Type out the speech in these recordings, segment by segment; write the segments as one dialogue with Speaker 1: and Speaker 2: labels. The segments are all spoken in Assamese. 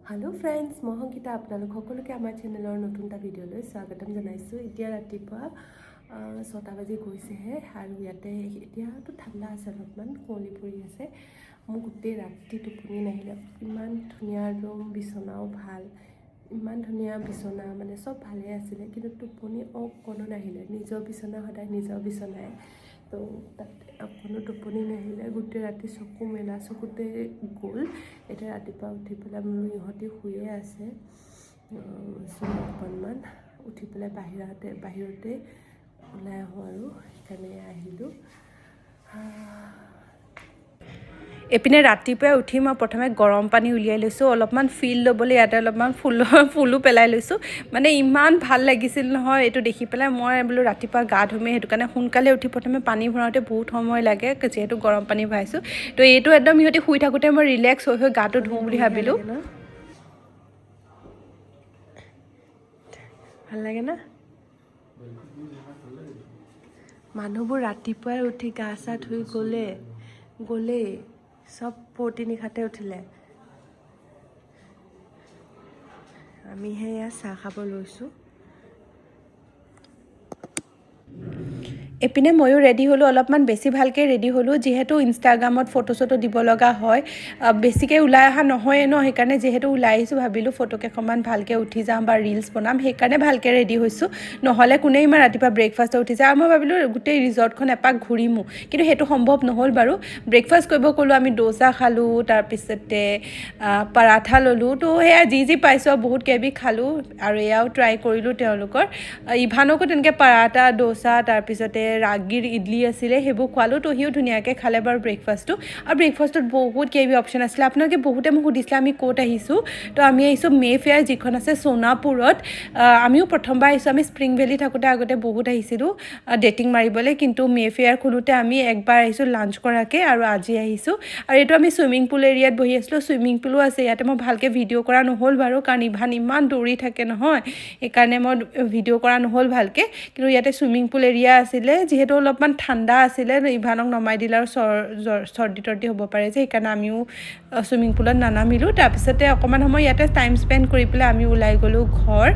Speaker 1: हेलो फ्रेंड्स मैं अंकिता आपलोक सकलोके आमार चेनेलर नतुन एटा भिडिओলৈ स्वागतम जनाइছোঁ। এতিয়া ৰাতিপুৱা 6টা বাজি গৈছেহে আৰু ইয়াতে এতিয়াতো ঠাণ্ডা আছে, অলপমান কুঁৱলী পৰি আছে। মোৰ গোটেই ৰাতি টোপনি নাহিলে। ইমান ধুনীয়া ৰুম, বিছনাও ভাল, ইমান ধুনীয়া বিছনা, মানে সব ভালে আছিলে, কিন্তু টোপনি অকণো নাহিলে। নিজৰ বিছনা সদায় নিজৰ বিছনাই, তো তাতে অকণো টোপনি নাহিলে। গোটেই ৰাতি চকু মেলা চকুতে গ'ল। এতিয়া ৰাতিপুৱা উঠি পেলাই মোৰ ইহঁতে শুয়ে আছে। অকণমান উঠি পেলাই বাহিৰতে ওলাই আহোঁ আৰু সেইকাৰণে আহিলোঁ। এপিনে ৰাতিপুৱাই উঠি মই প্ৰথমে গৰম পানী উলিয়াই লৈছোঁ, অলপমান ফিল ল'বলৈ। ইয়াতে অলপমান ফুলো পেলাই লৈছোঁ, মানে ইমান ভাল লাগিছিল নহয় এইটো দেখি পেলাই। মই বোলো ৰাতিপুৱা গা ধুমেই, সেইটো কাৰণে সোনকালে উঠি প্ৰথমে পানী ভৰাওঁতে বহুত সময় লাগে, যিহেতু গৰম পানী ভৰাইছোঁ। তো এইটো একদম সিহঁতি শুই থাকোঁতে মই ৰিলেক্স হৈ গাটো ধুওঁ বুলি ভাবিলোঁ। ভাল লাগে না? মানুহবোৰ ৰাতিপুৱাই উঠি গা চা ধুই গ'লেই সব পুৱতি নিশাতে উঠিলে। আমিহে ইয়াত চাহ খাব লৈছোঁ। এপিনে ময়ো ৰেডি হ'লোঁ, অলপমান বেছি ভালকৈ ৰেডি হ'লোঁ, যিহেতু ইনষ্টাগ্ৰামত ফটো চটো দিব লগা হয়। বেছিকৈ ওলাই অহা নহয়ে ন, সেইকাৰণে যিহেতু ওলাই আহিছোঁ ভাবিলোঁ ফটোকেইখনমান ভালকৈ উঠি যাম বা ৰিলছ বনাম, সেইকাৰণে ভালকৈ ৰেডি হৈছোঁ। নহ'লে কোনে ইমান ৰাতিপুৱা ব্ৰেকফাষ্টত উঠি যায়। আৰু মই ভাবিলোঁ গোটেই ৰিজৰ্টখন এপাক ঘূৰিমো, কিন্তু সেইটো সম্ভৱ নহ'ল বাৰু। ব্ৰেকফাষ্ট কৰিব ক'লোঁ, আমি ডোচা খালোঁ, তাৰপিছতে পৰাঠা ল'লোঁ। তো সেয়া যি পাইছোঁ বহুত কিবি খালোঁ, আৰু এয়াও ট্ৰাই কৰিলোঁ তেওঁলোকৰ। ইভানকো তেনেকৈ পৰাঠা, ডোচা, তাৰপিছতে ৰাগীৰ ইডলি আছিলে, সেইবোৰ খোৱালোঁ। তো সিও ধুনীয়াকৈ খালে বাৰু ব্ৰেকফাষ্টটো। আৰু ব্ৰেকফাষ্টত বহুত কিবি অপশ্যন আছিলে। আপোনালোকে বহুতে মোক সুধিছিলে আমি ক'ত আহিছোঁ। তো আমি আহিছোঁ মেফেয়াৰ, যিখন আছে সোণাপুৰত। আমিও প্ৰথমবাৰ আহিছোঁ। আমি স্প্ৰিং ভেলী থাকোঁতে আগতে বহুত আহিছিলোঁ ডেটিং মাৰিবলৈ, কিন্তু মেফেয়াৰ খোলোঁতে আমি একবাৰ আহিছোঁ লাঞ্চ কৰাকৈ, আৰু আজি আহিছোঁ। আৰু এইটো আমি চুইমিং পুল এৰিয়াত বহি আছিলোঁ। চুইমিং পুলো আছে ইয়াতে। মই ভালকৈ ভিডিঅ' কৰা নহ'ল বাৰু, কাৰণ ইমান দৌৰি থাকে নহয়, সেইকাৰণে মই ভিডিঅ' কৰা নহ'ল ভালকৈ। কিন্তু ইয়াতে চুইমিং পুল এৰিয়া আছিলে, যিহেতু অলপমান ঠাণ্ডা আছিলে, ইভানক নমাই দিলে আৰু চৰ্দি তৰ্দি হ'ব পাৰে যে, সেইকাৰণে আমিও চুইমিং পুলত নানামিলোঁ। তাৰপিছতে অকণমান সময় ইয়াতে টাইম স্পেণ্ড কৰি পেলাই আমি ওলাই গ'লোঁ ঘৰ,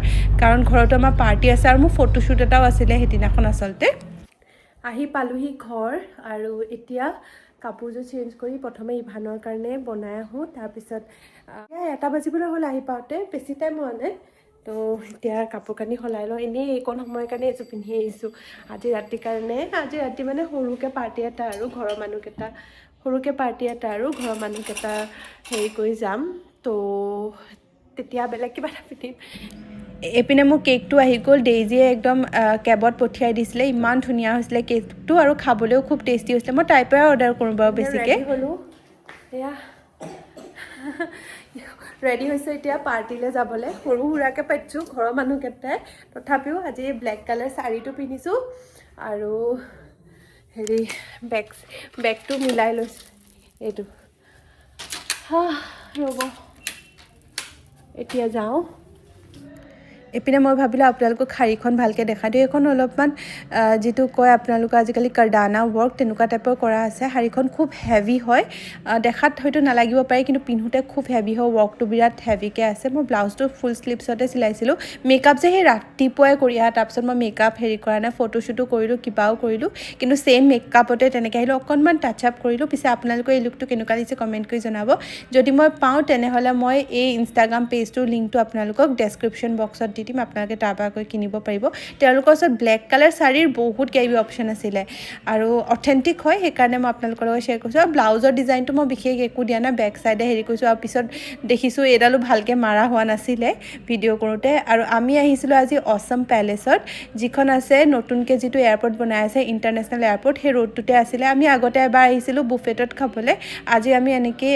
Speaker 1: কাৰণ ঘৰতো আমাৰ পাৰ্টি আছে, আৰু মোৰ ফটোশ্বুট এটাও আছিলে সেইদিনাখন আচলতে। আহি পালোহি ঘৰ, আৰু এতিয়া কাপোৰযোৰ চেঞ্জ কৰি প্ৰথমে ইভানৰ কাৰণে বনাই আহোঁ। তাৰপিছত 1টা বাজিবলৈ হ'ল আহি পাওঁতে, বেছি টাইম হোৱা নাই। তো এতিয়া কাপোৰ কানি সলাই লওঁ। এনেই এইকণ সময়ৰ কাৰণে এইযোৰ পিন্ধি আহিছোঁ আজি ৰাতিৰ কাৰণে। আজি ৰাতি মানে সৰুকৈ পাৰ্টি এটা, আৰু ঘৰৰ মানুহকেইটা হেৰি কৰি যাম। তো তেতিয়া বেলেগ কিবা এটা পিন্ধিম। এইপিনে মোৰ কেকটো আহি গ'ল। ডেইজিয়ে একদম কেবত পঠিয়াই দিছিলে। ইমান ধুনীয়া হৈছিলে কেকটো, আৰু খাবলৈও খুব টেষ্টি হৈছিলে। মই তাইৰ পৰাই অৰ্ডাৰ কৰোঁ বাৰু বেছিকৈ। ৰেডি হ'লোঁ, এয়া ৰেডি হৈছে এতিয়া পাৰ্টিলৈ যাবলৈ। সৰু সুৰাকৈ পাতিছোঁ ঘৰৰ মানুহকেইটাই, তথাপিও আজি ব্লেক কালাৰ শাড়ীটো পিন্ধিছোঁ, আৰু হেৰি বেগটো মিলাই লৈছোঁ এইটো। ৰ'ব এতিয়া যাওঁ। এইপিনে মই ভাবিলোঁ আপোনালোকক শাড়ীখন ভালকৈ দেখাই দিওঁ। এইখন অলপমান যিটো কয় আপোনালোকে আজিকালি কাৰ্ডানা ৱৰ্ক, তেনেকুৱা টাইপৰ কৰা আছে। শাড়ীখন খুব হেভি হয়, দেখাত হয়তো নালাগিব পাৰে, কিন্তু পিন্ধোতে খুব হেভি হয়। ৱৰ্কটো বিৰাট হেভিকৈ আছে। মই ব্লাউজটো ফুল স্লিভছতে চিলাইছিলোঁ। মেকআপ যে সেই ৰাতিপুৱাই কৰি আহা, তাৰপিছত মই মেকআপ হেৰি কৰা নাই, ফটোশ্বুটো কৰিলোঁ, কিবাও কৰিলোঁ, কিন্তু ছেইম মেকআপতে তেনেকৈ আহিলোঁ। অকণমান টাচ আপ কৰিলোঁ। পিছে আপোনালোকৰ এই লুকটো কেনেকুৱা লাগিছে কমেণ্ট কৰি জনাব। যদি মই পাওঁ তেনেহ'লে মই এই ইনষ্টাগ্ৰাম পেজটোৰ লিংকটো আপোনালোকক ডেছক্ৰিপশ্যন বক্সত দি দিম, আপোনালোকে তাৰপৰা গৈ কিনিব পাৰিব। তেওঁলোকৰ ওচৰত ব্লেক কালাৰ শাড়ীৰ বহুত কিবি অপশ্যন আছিলে, আৰু অথেণ্টিক হয়, সেইকাৰণে মই আপোনালোকৰ লগত শ্বেয়াৰ কৰিছোঁ। আৰু ব্লাউজৰ ডিজাইনটো মই বিশেষ একো দিয়া নাই, বেক চাইডে হেৰি কৰিছোঁ, আৰু পিছত দেখিছোঁ এইডালো ভালকৈ মাৰা হোৱা নাছিলে ভিডিঅ' কৰোঁতে। আৰু আমি আহিছিলোঁ আজি অছম পেলেচত, যিখন আছে নতুনকৈ যিটো এয়াৰপৰ্ট বনাই আছে, ইণ্টাৰনেশ্যনেল এয়াৰপৰ্ট, সেই ৰোডটোতে আছিলে। আমি আগতে এবাৰ আহিছিলোঁ বুফেটত খাবলৈ। আজি আমি এনেকৈ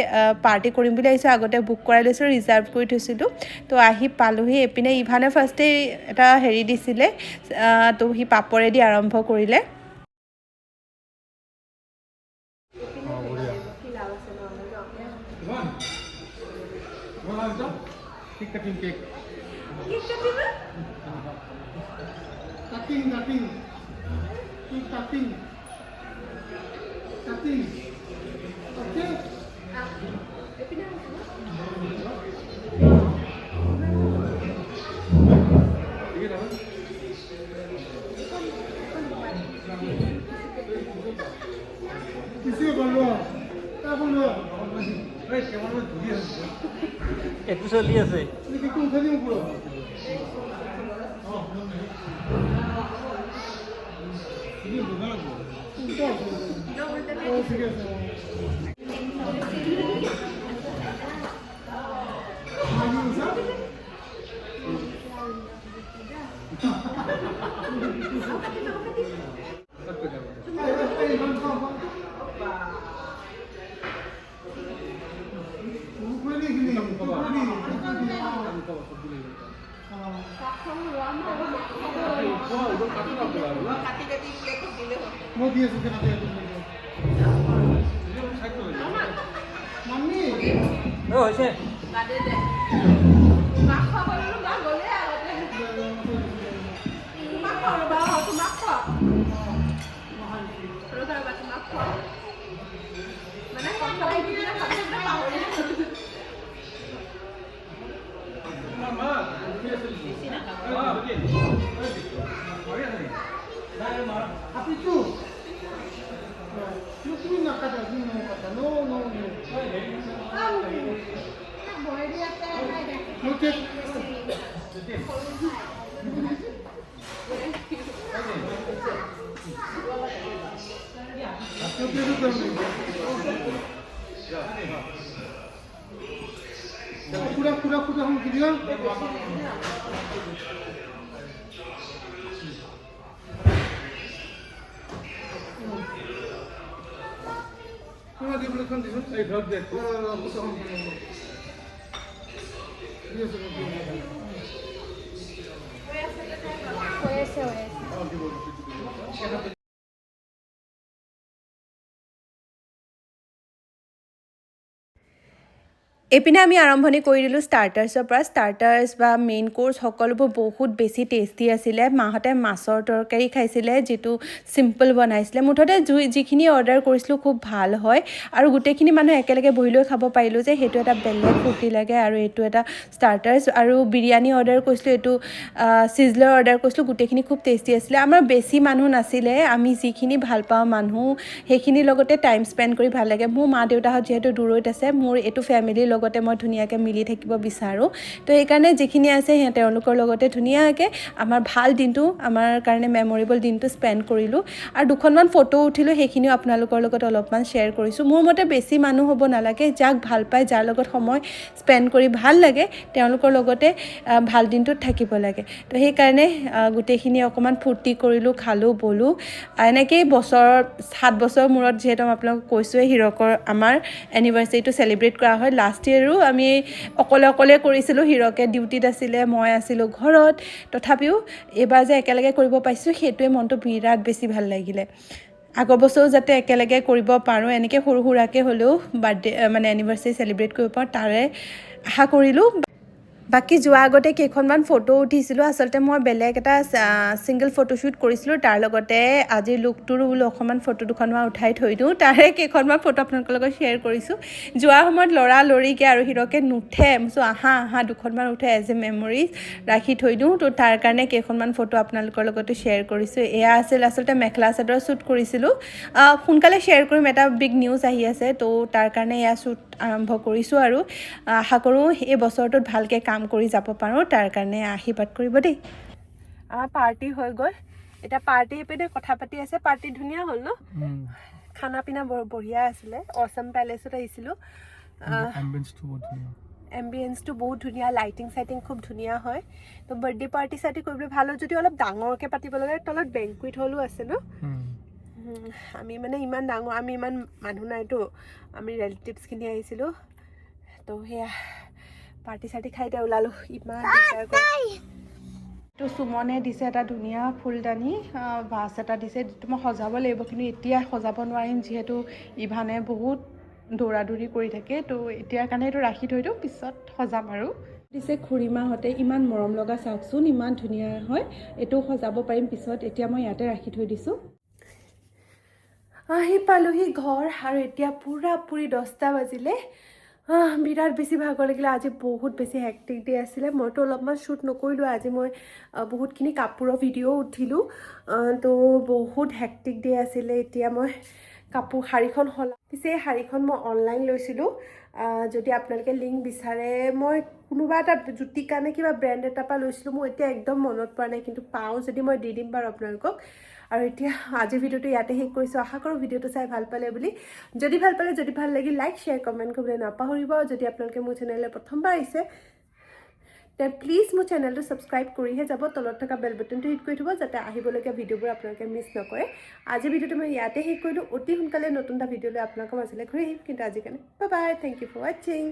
Speaker 1: পাৰ্টি কৰিম বুলি আহিছোঁ। আগতে বুক কৰাই লৈছোঁ, ৰিজাৰ্ভ কৰি থৈছিলোঁ। তো আহি পালোহি। এইপিনে ইভানে ফাৰ্ষ্টে এটা হেৰি দিছিলে, তো সি পাপৰেদি আৰম্ভ কৰিলে।
Speaker 2: একটু চলি আছে হৈছে
Speaker 3: Pura hum video. Pura di boleh condition. Saya drop deh. Pura hum video.
Speaker 1: এইপিনে আমি আৰম্ভণি কৰি দিলোঁ ষ্টাৰ্টাৰ্ছৰ পৰা ষ্টাৰ্টাৰ্ছ বা মেইন কোৰ্চ সকলোবোৰ বহুত বেছি টেষ্টি আছিলে মাহঁতে মাছৰ তৰকাৰী খাইছিলে যিটো চিম্পল বনাইছিলে মুঠতে যিখিনি অৰ্ডাৰ কৰিছিলোঁ খুব ভাল হয় আৰু গোটেইখিনি মানুহ একেলগে বহি লৈ খাব পাৰিলোঁ যে সেইটো এটা বেলেগ ফূৰ্তি লাগে আৰু এইটো এটা ষ্টাৰ্টাৰ্ছ আৰু বিৰিয়ানী অৰ্ডাৰ কৰিছিলোঁ এইটো চিজলাৰ অৰ্ডাৰ কৰিছিলোঁ গোটেইখিনি খুব টেষ্টি আছিলে আমাৰ বেছি মানুহ নাছিলে আমি যিখিনি ভাল পাওঁ মানুহ সেইখিনিৰ লগতে টাইম স্পেণ্ড কৰি ভাল লাগে মোৰ মা দেউতাহঁত যিহেতু দূৰৈত আছে মোৰ এইটো ফেমিলিৰ লগতে মই ধুনীয়াকৈ মিলি থাকিব বিচাৰোঁ তো সেইকাৰণে যিখিনি আছে তেওঁলোকৰ লগতে ধুনীয়াকৈ আমাৰ ভাল দিনটো আমাৰ কাৰণে মেমৰেবল দিনটো স্পেণ্ড কৰিলোঁ আৰু দুখনমান ফটো উঠিলোঁ সেইখিনিও আপোনালোকৰ লগত অলপমান শ্বেয়াৰ কৰিছোঁ মোৰ মতে বেছি মানুহ হ'ব নালাগে যাক ভাল পায় যাৰ লগত সময় স্পেণ্ড কৰি ভাল লাগে তেওঁলোকৰ লগতে ভাল দিনটোত থাকিব লাগে তো সেইকাৰণে গোটেইখিনি অকণমান ফূৰ্তি কৰিলোঁ খালোঁ বলোঁ এনেকেই 7 বছৰ মূৰত যিহেতু মই আপোনালোকক কৈছোঁৱে হিৰকৰ আমাৰ এনিভাৰ্চাৰীটো চেলিব্ৰেট কৰা হয় লাষ্ট ইয়েৰো আমি অকলে কৰিছিলোঁ হিৰকে ডিউটিত আছিলে মই আছিলোঁ ঘৰত তথাপিও এইবাৰ যে একেলগে কৰিব পাৰিছোঁ সেইটোৱে মনটো বিৰাট বেছি ভাল লাগিলে আগৰ বছৰো যাতে একেলগে কৰিব পাৰোঁ এনেকৈ সৰু সুৰাকৈ হ'লেও বাৰ্থডে মানে এনিভাৰ্চাৰী চেলিব্ৰেট কৰিব পাৰোঁ তাৰে আশা কৰিলোঁ বাকী যোৱা আগতে কেইখনমান ফটো উঠিছিলোঁ আচলতে মই বেলেগ এটা ছিংগল ফটোশ্বুট কৰিছিলোঁ তাৰ লগতে আজিৰ লুকটোৰো বোলো অকণমান ফটো দুখনমান উঠাই থৈ দিওঁ তাৰে কেইখনমান ফটো আপোনালোকৰ লগত শ্বেয়াৰ কৰিছোঁ যোৱাৰ সময়ত লৰালৰিকৈ আৰু হিৰকে নুঠে চ' আহা দুখনমান উঠে এজ এ মেমৰিজ ৰাখি থৈ দিওঁ তো তাৰ কাৰণে কেইখনমান ফটো আপোনালোকৰ লগতো শ্বেয়াৰ কৰিছোঁ এয়া আছিল আচলতে মেখেলা চাদৰ শ্বুট কৰিছিলোঁ সোনকালে শ্বেয়াৰ কৰিম এটা বিগ নিউজ আহি আছে তো তাৰ কাৰণে এয়া শ্বুট আৰম্ভ কৰিছোঁ আৰু আশা কৰোঁ এই বছৰটোত ভালকৈ কাম কৰি যাব পাৰোঁ তাৰ কাৰণে আশীৰ্বাদ কৰিব দেই আমাৰ পাৰ্টি হৈ গ'ল এতিয়া পাৰ্টি এপিনে কথা পাতি আছে পাৰ্টি ধুনীয়া হ'ল ন খানা পিনা বৰ বঢ়িয়া আছিলে অছম পেলেচত আহিছিলোঁ এম্বিয়েন্সটো বহুত ধুনীয়া লাইটিং চাইটিং খুব ধুনীয়া হয় তো বাৰ্থডে পাৰ্টি চাৰ্টি কৰিবলৈ ভাল হয় যদি অলপ ডাঙৰকৈ পাতিব লাগে তলত বেংকুইট হলো আছে ন আমি মানে ইমান ডাঙৰ আমি ইমান মানুহ নাইতো আমি ৰিলেটিভছখিনি আহিছিলোঁ তো সেয়া পাৰ্টি চাৰ্টি খাই এতিয়া ওলালোঁ ইমান তো সুমনে দিছে এটা ধুনীয়া ফুলদানি ভাছ এটা দিছে যিটো মই সজাব লাগিব কিন্তু এতিয়া সজাব নোৱাৰিম যিহেতু ইভানে বহুত দৌৰা দৌৰি কৰি থাকে তো এতিয়াৰ কাৰণে এইটো ৰাখি থৈ দিওঁ পিছত সজাম আৰু দিছে খুৰীমাহঁতে ইমান মৰম লগা চাওকচোন ইমান ধুনীয়া হয় এইটো সজাব পাৰিম পিছত এতিয়া মই ইয়াতে ৰাখি থৈ দিছোঁ আহি পালোহি ঘৰ আৰু এতিয়া পুৰি 10টা বাজিলে বিৰাট বেছি ভাগৰ লাগিলে আজি বহুত বেছি হেক্টিক ডে আছিলে মইতো অলপমান শ্বুট নকৰিলোঁ আজি মই বহুতখিনি কাপোৰৰ ভিডিঅ' উঠিলোঁ তো বহুত হেক্টিক ডে আছিলে এতিয়া মই কাপোৰ শাড়ীখন সলা পিছে এই শাড়ীখন মই অনলাইন লৈছিলোঁ যদি আপোনালোকে লিংক বিচাৰে মই কোনোবা এটা জুতি কাৰণে কিবা ব্ৰেণ্ড এটাৰ পৰা লৈছিলোঁ মোৰ এতিয়া একদম মনত পৰা নাই কিন্তু পাওঁ যদি মই দি দিম বাৰু আপোনালোকক আৰু এতিয়া আজিৰ ভিডিঅ'টো ইয়াতে শেষ কৰিছোঁ আশা কৰোঁ ভিডিঅ'টো চাই ভাল পালে বুলি যদি ভাল লাগিল লাইক শ্বেয়াৰ কমেণ্ট কৰিবলৈ নাপাহৰিব যদি আপোনালোকে মোৰ চেনেললৈ প্ৰথমবাৰ আহিছে then প্লিজ মোৰ চেনেলটো ছাবস্ক্ৰাইব কৰিহে যাব তলত থকা বেল বাটনটো হিট কৰি থ'ব যাতে আহিবলগীয়া ভিডিঅ'বোৰ আপোনালোকে মিছ নকৰে আজিৰ ভিডিঅ'টো মই ইয়াতে শেষ কৰিলোঁ অতি সোনকালে নতুন এটা ভিডিঅ'লৈ আপোনালোকৰ মাজলৈ ঘূৰি আহিম কিন্তু আজিৰ কাৰণে bye bye thank you for ৱাচিং